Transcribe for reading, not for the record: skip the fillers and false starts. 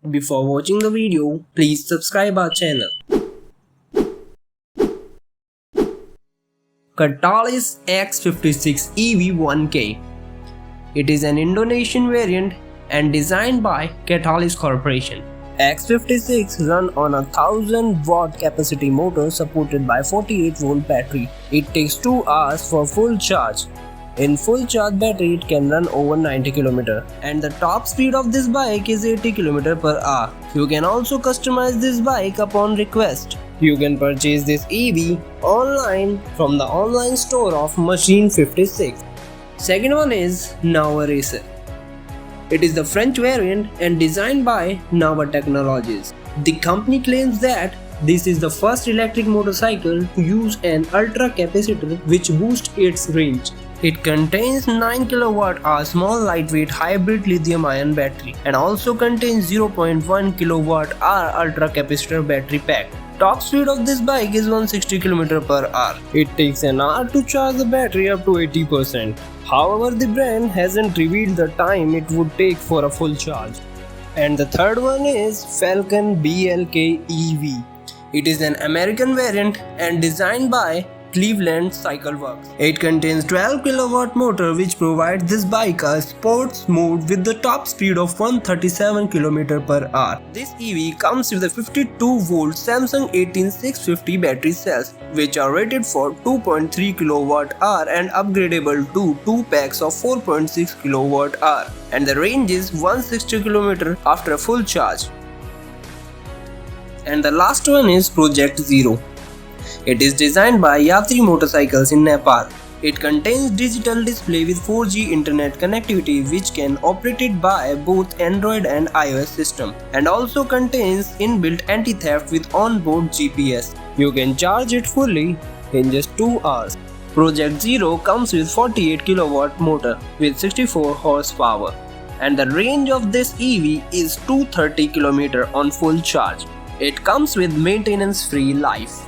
Before watching the video, please subscribe our channel. Katalis X56 Ev 1K. It is an Indonesian variant and designed by Katalis Corporation. X56 run on a 1000 watt capacity motor supported by 48 volt battery. It takes 2 hours for full charge. In full charge battery, it can run over 90 km, and the top speed of this bike is 80 km per hour. You can also customize this bike upon request. You can purchase this EV online from the online store of Macine 56. Second one is NAWA Racer. It is the French variant and designed by NAWA Technologies. The company claims that this is the first electric motorcycle to use an ultra-capacitor which boosts its range. It contains 9 kWh small lightweight hybrid lithium-ion battery and also contains 0.1 kWh ultra-capacitor battery pack. Top speed of this bike is 160 km per hour. It takes an hour to charge the battery up to 80%. However, the brand hasn't revealed the time it would take for a full charge. And the third one is Falcon BLK EV. It is an American variant and designed by Cleveland Cycle Works. It contains 12 kW motor which provides this bike a sports mode with the top speed of 137 km per hour. This EV comes with a 52 volt Samsung 18650 battery cells which are rated for 2.3 kWh and upgradable to 2 packs of 4.6 kWh, and the range is 160 km after a full charge. And the last one is Project Zero. It is designed by Yatri Motorcycles in Nepal. It contains digital display with 4G internet connectivity which can operated by both Android and iOS system, and also contains inbuilt anti-theft with onboard GPS. You can charge it fully in just 2 hours. Project Zero comes with 48 kW motor with 64 horsepower, and the range of this EV is 230 km on full charge. It comes with maintenance-free life.